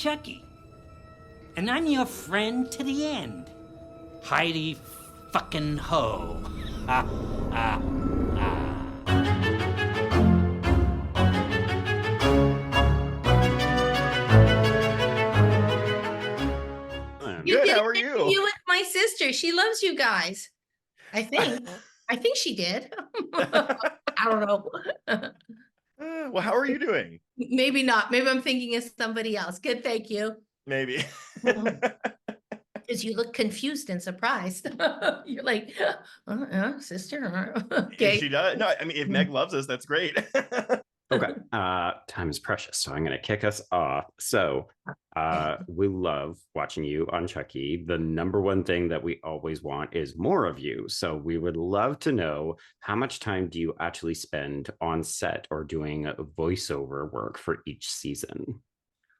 Chucky. And I'm your friend to the end. Heidi fucking ho. Ha, ha, ha. You Good, did how are an you? interview with my sister. She loves you guys. I think. I think she did. I don't know. Well, how are you doing? Maybe not. Maybe I'm thinking of somebody else. Good, thank you. Maybe. Because you look confused and surprised. You're like, sister. Okay. She does. No, I mean, if Meg loves us, that's great. Okay. Time is precious, so I'm going to kick us off. So, we love watching you on Chucky. The number one thing that we always want is more of you. So, we would love to know, how much time do you actually spend on set or doing voiceover work for each season?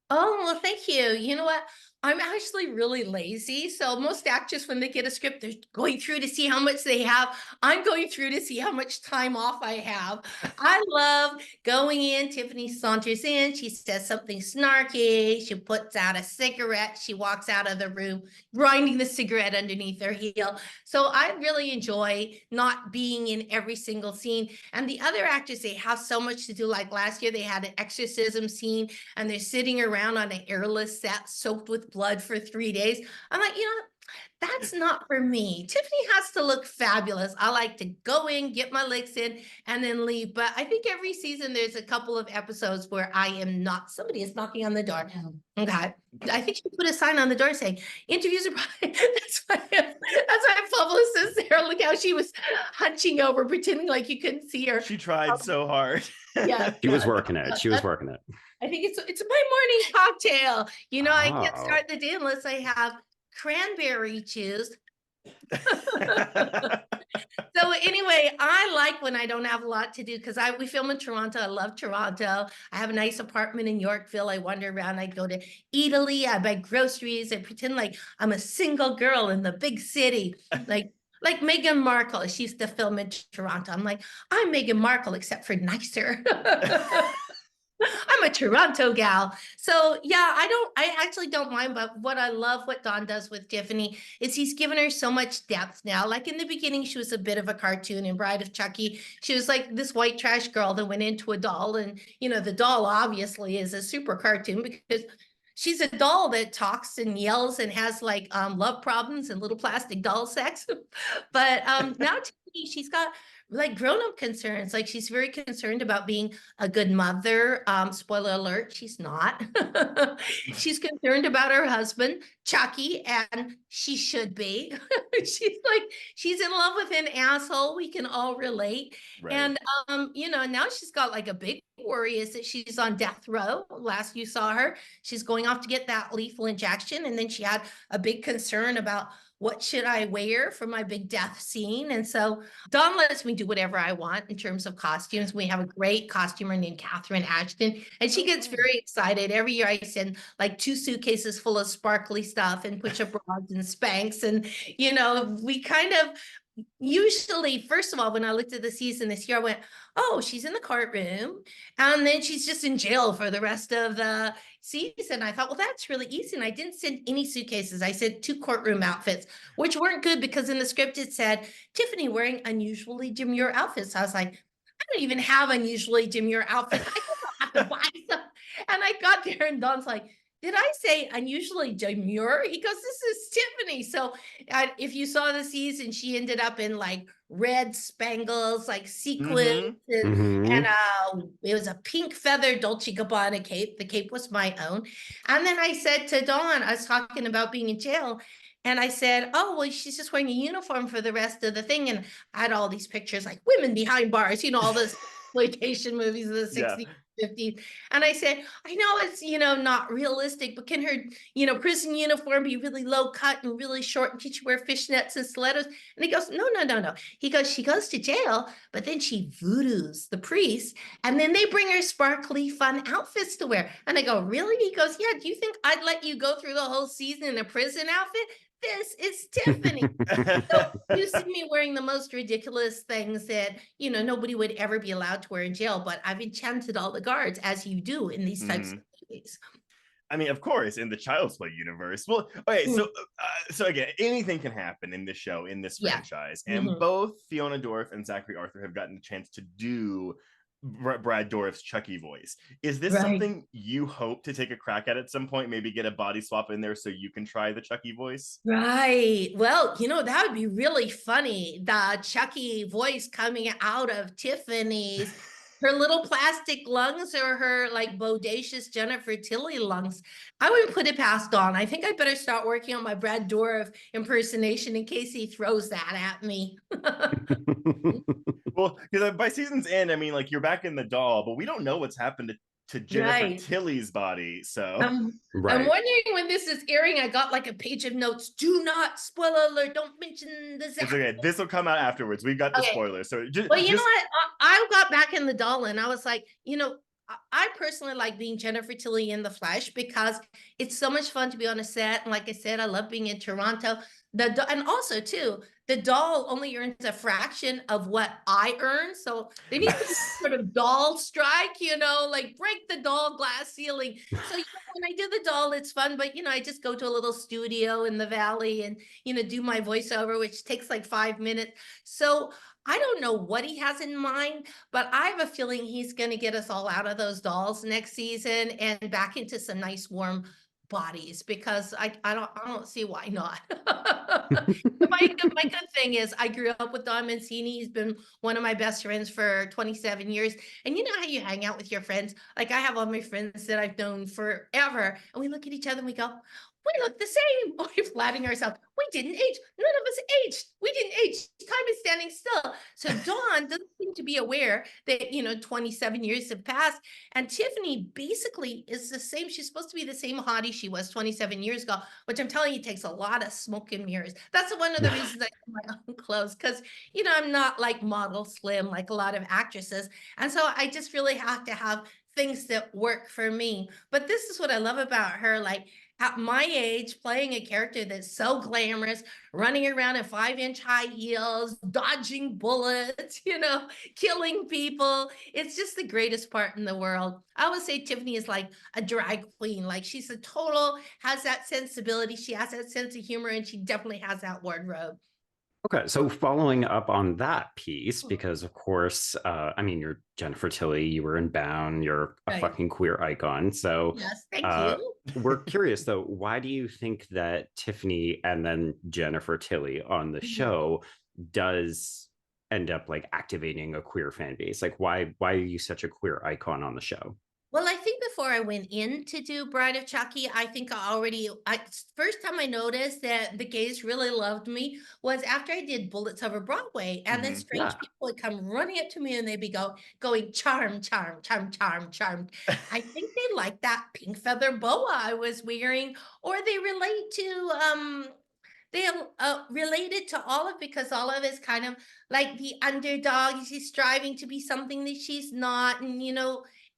Oh, well, thank you. You know what? I'm actually really lazy. So most actors, when they get a script, they're going through to see how much they have. I'm going through to see how much time off I have. I love going in. Tiffany saunters in. She says something snarky. She puts out a cigarette. She walks out of the room, grinding the cigarette underneath her heel. So I really enjoy not being in every single scene. And the other actors, they have so much to do. Like last year, they had an exorcism scene and they're sitting around on an airless set soaked with blood for 3 days. I'm like, that's not for me. Tiffany has to look fabulous. I like to go in, get my licks in, and then leave. But I think every season there's a couple of episodes where I am not. Somebody is knocking on the door. Okay. I think she put a sign on the door saying, interviews are that's why publicist there. Look how she was hunching over, pretending like you couldn't see her. She tried so hard. Yeah. She was working it. She was working it. I think it's my morning cocktail. I can't start the day unless I have cranberry juice. So anyway, I like when I don't have a lot to do because we film in Toronto. I love Toronto. I have a nice apartment in Yorkville. I wander around. I go to Italy. I buy groceries. I pretend like I'm a single girl in the big city. Like Meghan Markle. She used to film in Toronto. I'm like, I'm Meghan Markle, except for nicer. I'm a Toronto gal. So yeah, I actually don't mind, but what I love what Don does with Tiffany is he's given her so much depth now. Like in the beginning, she was a bit of a cartoon in Bride of Chucky. She was like this white trash girl that went into a doll. And, the doll obviously is a super cartoon because she's a doll that talks and yells and has like love problems and little plastic doll sex. But now Tiffany, she's got like grown-up concerns. Like she's very concerned about being a good mother. Spoiler alert, she's not. She's concerned about her husband, Chucky, and she should be. She's in love with an asshole. We can all relate. Right. And now she's got like a big worry is that she's on death row. Last you saw her, she's going off to get that lethal injection. And then she had a big concern about what should I wear for my big death scene? And so Don lets me do whatever I want in terms of costumes. We have a great costumer named Catherine Ashton, and she gets very excited. Every year I send like 2 suitcases full of sparkly stuff and push-up bras and Spanx. And, we kind of usually, first of all, when I looked at the season this year, I went, oh, she's in the courtroom and then she's just in jail for the rest of the season. I thought, well, that's really easy. And I didn't send any suitcases. I sent 2 courtroom outfits, which weren't good because in the script it said Tiffany wearing unusually demure outfits. So I was like, I don't even have unusually demure outfits. I don't have to buy some. And I got there and Don's like, did I say unusually demure? He goes, this is Tiffany. So if you saw the season, she ended up in like red spangles, like sequins. And it was a pink feather Dolce Gabbana cape. The cape was my own. And then I said to Dawn, I was talking about being in jail. And I said, oh, well, she's just wearing a uniform for the rest of the thing. And I had all these pictures like women behind bars, all those exploitation movies of the 60s. 50s. And I said, I know it's, not realistic, but can her, prison uniform be really low cut and really short? And can she wear fishnets and stilettos? And he goes, no. He goes, she goes to jail, but then she voodoos the priest. And then they bring her sparkly, fun outfits to wear. And I go, really? He goes, yeah, do you think I'd let you go through the whole season in a prison outfit? This is Tiffany. So you see me wearing the most ridiculous things that, nobody would ever be allowed to wear in jail, but I've enchanted all the guards as you do in these types of movies. I mean, of course, in the Child's Play universe. Well, okay, Mm. so again, anything can happen in this show, in this Yeah. franchise, and Mhm. both Fiona Dorff and Zachary Arthur have gotten the chance to do Brad Dourif's Chucky voice. Is this Right. something you hope to take a crack at some point? Maybe get a body swap in there so you can try the Chucky voice? Right. Well, that would be really funny. The Chucky voice coming out of Tiffany's, her little plastic lungs or her like bodacious Jennifer Tilly lungs. I wouldn't put it past Dawn. I think I better start working on my Brad Dourif impersonation in case he throws that at me. Well, because by season's end, I mean, like, you're back in the doll, but we don't know what's happened to Jennifer Right. Tilly's body. So I'm Right. wondering when this is airing. I got like a page of notes. Do not, spoiler alert, don't mention the it's Zach. okay. This will come out afterwards. We've got the Okay. spoilers. So just, Well, you know what? I got back in the doll and I was like, I personally like being Jennifer Tilly in the flesh because it's so much fun to be on a set. And like I said, I love being in Toronto. And also too, the doll only earns a fraction of what I earn. So they need to sort of doll strike, like break the doll glass ceiling. So when I do the doll, it's fun, but I just go to a little studio in the valley and do my voiceover, which takes like 5 minutes. So I don't know what he has in mind, but I have a feeling he's going to get us all out of those dolls next season and back into some nice warm bodies because I don't see why not. My good thing is I grew up with Don Mancini. He's been one of my best friends for 27 years. And you know how you hang out with your friends? Like I have all my friends that I've known forever, and we look at each other and we go, we look the same. We're flatting ourselves. We didn't age. None of us aged. We didn't age. Time is standing still. So Dawn doesn't seem to be aware that, 27 years have passed. And Tiffany basically is the same. She's supposed to be the same hottie she was 27 years ago, which I'm telling you takes a lot of smoke and mirrors. That's one of the reasons I wear my own clothes because, I'm not like model slim like a lot of actresses. And so I just really have to have things that work for me. But this is what I love about her. Like, at my age, playing a character that's so glamorous, running around in 5-inch high heels, dodging bullets, killing people. It's just the greatest part in the world. I always say Tiffany is like a drag queen. Like she's has that sensibility. She has that sense of humor, and she definitely has that wardrobe. Okay, so following up on that piece, because of course, I mean, you're Jennifer Tilly, you were in Bound, you're a Right. fucking queer icon. So Yes, thank you. we're curious though, why do you think that Tiffany and then Jennifer Tilly on the show does end up like activating a queer fan base? Like why are you such a queer icon on the show? Well, I think before I went in to do Bride of Chucky, I think first time I noticed that the gays really loved me was after I did Bullets Over Broadway. And then strange Yeah. people would come running up to me and they'd be going, charm, charm, charm, charm, charm. I think they like that pink feather boa I was wearing, or they relate to, they related to Olive because Olive is kind of like the underdog. She's striving to be something that she's not,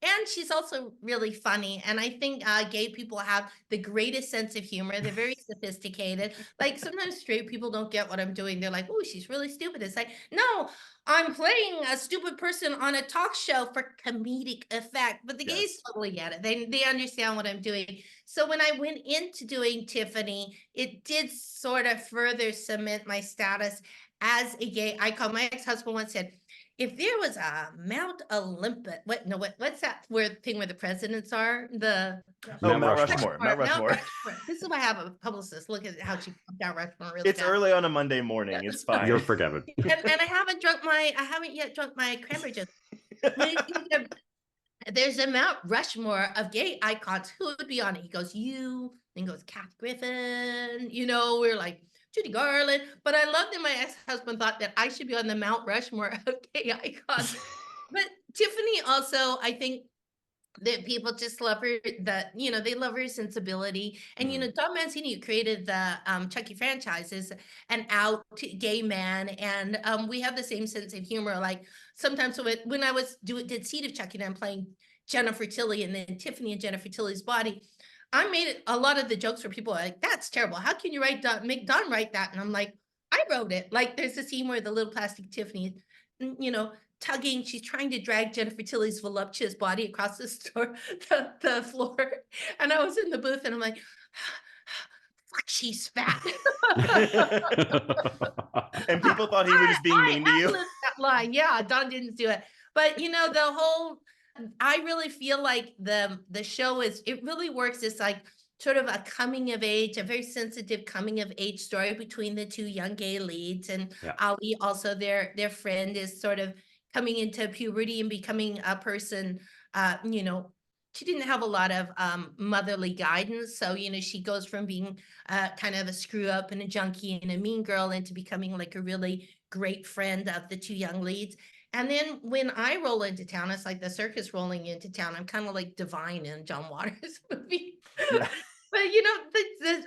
and she's also really funny. And I think gay people have the greatest sense of humor. They're very sophisticated. Like sometimes straight people don't get what I'm doing. They're like, oh, she's really stupid. It's like, no, I'm playing a stupid person on a talk show for comedic effect. But the gays totally get it. They understand what I'm doing. So when I went into doing Tiffany, it did sort of further cement my status as a gay icon. My ex-husband once said, if there was a Mount Olympus, what's that thing where the presidents are? Mount Mount Rushmore. Mount Rushmore. This is why I have a publicist. Look at how she Mount Rushmore really It's fast. early on a Monday morning. It's fine. You're forgiven. And I haven't yet drunk my cranberry juice. There's a Mount Rushmore of gay icons. Who would be on it? He goes, you. Then goes Kathy Griffin. We're like Judy Garland. But I love that my ex-husband thought that I should be on the Mount Rushmore of gay icons. But Tiffany also, I think that people just love her, they love her sensibility. And, Don Mancini, who created the Chucky franchise, is an out gay man. And we have the same sense of humor. Like sometimes when I did Seed of Chucky and I'm playing Jennifer Tilly and then Tiffany and Jennifer Tilly's body, I made it a lot of the jokes where people are like, that's terrible. How can you make Don write that? And I'm like, I wrote it. Like there's a scene where the little plastic Tiffany, tugging. She's trying to drag Jennifer Tilly's voluptuous body across the floor. And I was in the booth and I'm like, fuck, she's fat. And people thought he was just being mean to you. That line. Yeah, Don didn't do it. But I really feel like the show it really works. It's like sort of a coming of age, a very sensitive coming of age story between the two young gay leads. And Ali, also their friend, is sort of coming into puberty and becoming a person, she didn't have a lot of motherly guidance. So, she goes from being kind of a screw up and a junkie and a mean girl into becoming like a really great friend of the two young leads. And then when I roll into town, it's like the circus rolling into town. I'm kind of like Divine in John Waters' movie. Yeah. But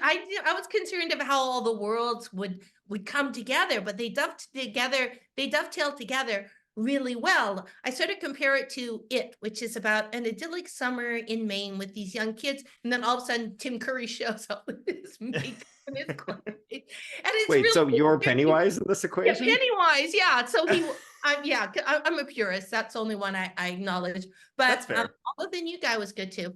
I was concerned of how all the worlds would come together, but they dovetail together really well. I sort of compare it to It, which is about an idyllic summer in Maine with these young kids, and then all of a sudden Tim Curry shows up with his makeup and his clothes. And it's Wait, really so you're Pennywise in this yeah, equation? Pennywise, yeah. So I'm a purist. That's the only one I acknowledge. But That's fair. although the new guy was good too.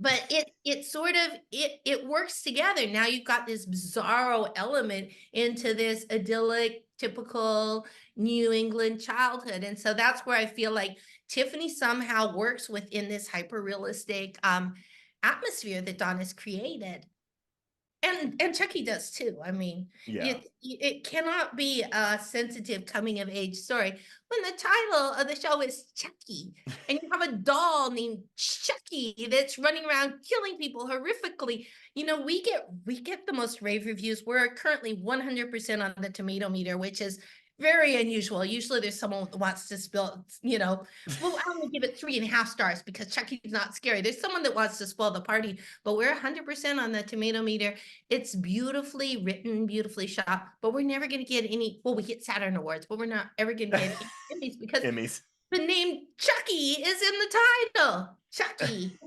But it sort of works together. Now you've got this bizarro element into this idyllic, typical New England childhood. And so that's where I feel like Tiffany somehow works within this hyper realistic atmosphere that Don has created. And Chucky does too. I mean, it cannot be a sensitive coming of age story when the title of the show is Chucky, and you have a doll named Chucky that's running around killing people horrifically. We get the most rave reviews. We're currently 100% on the tomato meter, which is very unusual. Usually there's someone that wants to spill, well, I only give it 3.5 stars because Chucky's not scary. There's someone that wants to spoil the party, but we're 100% on the tomato meter. It's beautifully written, beautifully shot, but we're never going to get we get Saturn Awards, but we're not ever going to get any Emmys because the name Chucky is in the title. Chucky.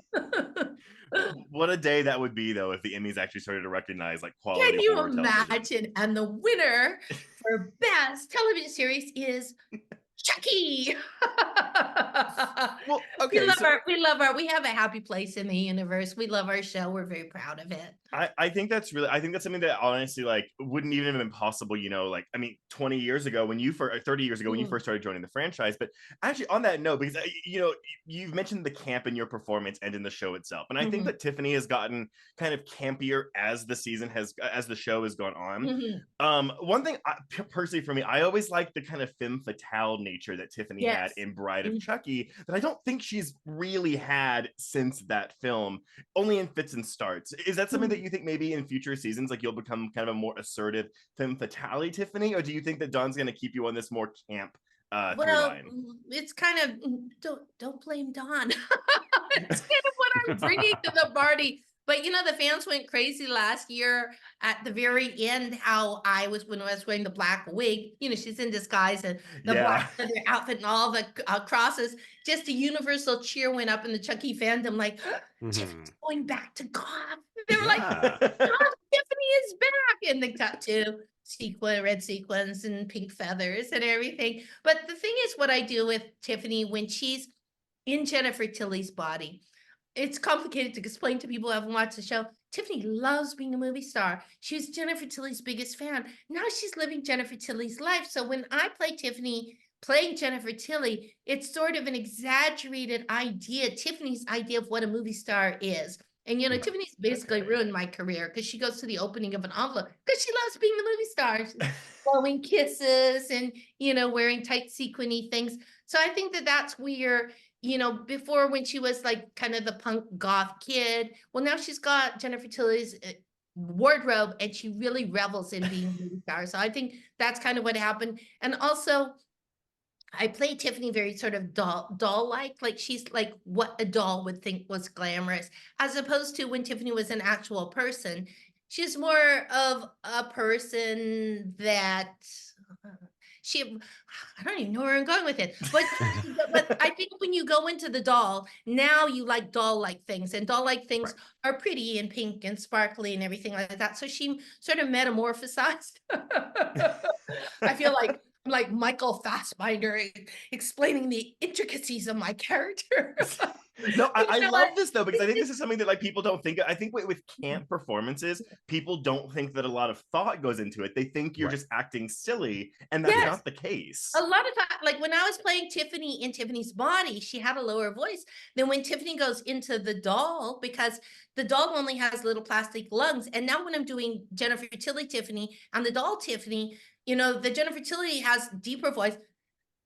What a day that would be, though, if the Emmys actually started to recognize like quality. Can you horror imagine? television. And the winner for best television series is Chucky. Well, okay, we have a happy place in the universe. We love our show. We're very proud of it. I think that's something that honestly wouldn't even have been possible, 20 years ago when you first, 30 years ago when you first started joining the franchise. But actually on that note, because you've mentioned the camp in your performance and in the show itself, and I think that Tiffany has gotten kind of campier as the show has gone on. One thing personally for me, I always liked the kind of femme fatale nature that Tiffany had in Bride of Chucky that I don't think she's really had since that film, only in fits and starts. Is that something that you think maybe in future seasons, like you'll become kind of a more assertive femme fatale Tiffany, or do you think that Don's going to keep you on this more camp through line? It's kind of don't blame Don. It's kind of what I'm bringing to the party. But the fans went crazy last year at the very end how when I was wearing the black wig, she's in disguise and the black leather outfit and all the crosses, just a universal cheer went up in the Chucky fandom, like, Tiffany's going back to goth. They were like, Tiffany is back. And they got to red sequins and pink feathers and everything. But the thing is, what I do with Tiffany when she's in Jennifer Tilly's body, it's complicated to explain to people who haven't watched the show. Tiffany loves being a movie star. She was Jennifer Tilly's biggest fan. Now she's living Jennifer Tilly's life. So when I play Tiffany playing Jennifer Tilly, it's sort of an exaggerated idea, Tiffany's idea of what a movie star is. And, Tiffany's basically ruined my career because she goes to the opening of an envelope because she loves being the movie star. She's blowing kisses and, wearing tight sequiny things. So I think that's where, before when she was like kind of the punk goth kid, well, now she's got Jennifer Tilly's wardrobe and she really revels in being a movie star. So I think that's kind of what happened. And also, I play Tiffany very sort of doll-like, like she's like what a doll would think was glamorous, as opposed to when Tiffany was an actual person. She's more of a person that I don't even know where I'm going with it, but I think when you go into the doll, now you like doll-like things, and doll-like things are pretty and pink and sparkly and everything like that. So she sort of metamorphosized. I feel like like Michael Fassbinder explaining the intricacies of my character. No, You I know love what? this though, because I think this is something that like people don't think. I think with camp performances, people don't think that a lot of thought goes into it. They think you're Right. just acting silly, and that's Yes. not the case. A lot of time, like when I was playing Tiffany in Tiffany's body, she had a lower voice than when Tiffany goes into the doll, because the doll only has little plastic lungs. And now when I'm doing Jennifer Tilly Tiffany and the doll Tiffany, you know, the Jennifer Tilly has deeper voice.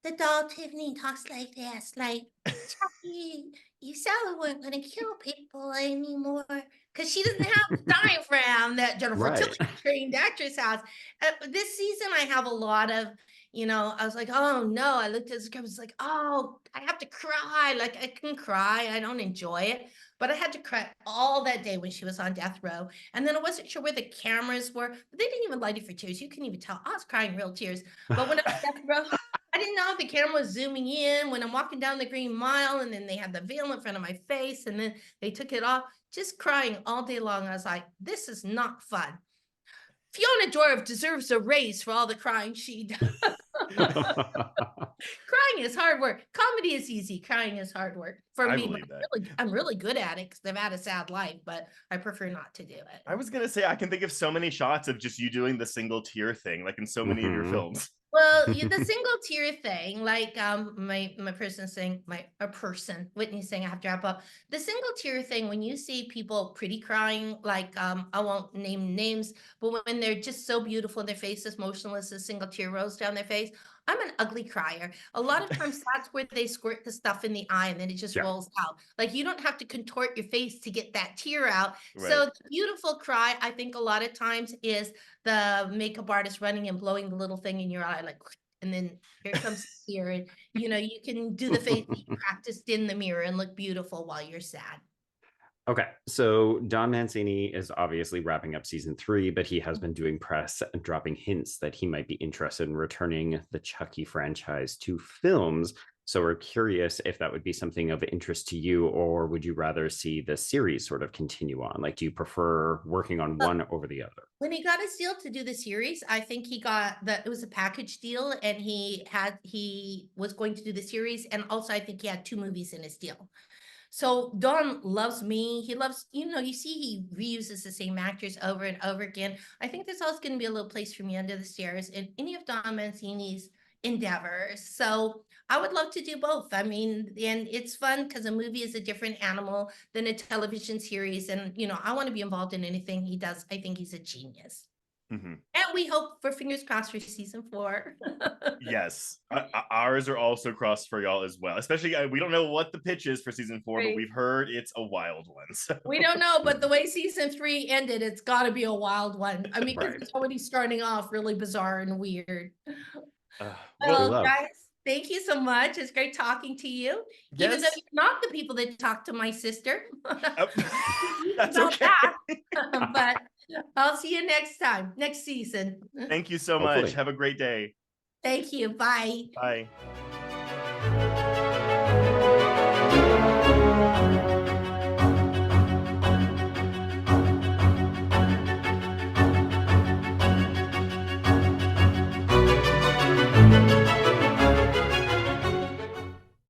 The doll Tiffany talks like this, like, Chucky, you said we weren't going to kill people anymore. Because she doesn't have the diaphragm that Jennifer Right. Tilly, trained actress, has. This season, I have a lot of, you know, I was like, oh no. I looked at the script, I was like, oh, I have to cry. Like, I can cry. I don't enjoy it. But I had to cry all that day when she was on death row. And then I wasn't sure where the cameras were. But they didn't even light it for tears. You couldn't even tell. I was crying real tears. But when I was death row, I didn't know if the camera was zooming in when I'm walking down the Green Mile, and then they had the veil in front of my face, and then they took it off, just crying all day long. I was like, this is not fun. Fiona Dorff deserves a raise for all the crying she does. Crying is hard work. Comedy is easy. Crying is hard work for I me. believe that. I'm really good at it because I've had a sad life, but I prefer not to do it. I was gonna say I can think of so many shots of just you doing the single tear thing, like in so many of your Mhm. films. Well, the single tear thing, like my person saying Whitney saying I have to wrap up. The single tear thing, when you see people pretty crying, like I won't name names, but when they're just so beautiful and their face is motionless, a single tear rolls down their face. I'm an ugly crier. A lot of times that's where they squirt the stuff in the eye and then it just Yeah. rolls out. Like you don't have to contort your face to get that tear out. Right. So the beautiful cry, I think a lot of times is the makeup artist running and blowing the little thing in your eye, like, and then here comes the tear. And you know, you can do the face that you practiced in the mirror and look beautiful while you're sad. Okay, so Don Mancini is obviously wrapping up season 3, but he has been doing press and dropping hints that he might be interested in returning the Chucky franchise to films. So we're curious if that would be something of interest to you, or would you rather see the series sort of continue on? Like, do you prefer working on one over the other? When he got his deal to do the series, I think he got it was a package deal, and he was going to do the series, and also I think he had 2 movies in his deal. So Don loves me. He loves, you know, you see he reuses the same actors over and over again. I think there's always going to be a little place for me under the stairs in any of Don Mancini's endeavors. So I would love to do both. I mean, and it's fun because a movie is a different animal than a television series. And, you know, I want to be involved in anything he does. I think he's a genius. Mm-hmm. And we hope for fingers crossed for season 4. Yes, ours are also crossed for y'all as well. Especially, we don't know what the pitch is for season 4, Right. but we've heard it's a wild one. So. We don't know, but the way season 3 ended, it's got to be a wild one. I mean, 'cause Right. it's already starting off really bizarre and weird. Well, Well, guys, thank you so much. It's great talking to you. Even though yes. you're not the people that talk to my sister. That's About okay. that. But I'll see you next time, next season. Thank you so Hopefully. much. Have a great day. Thank you. Bye. Bye.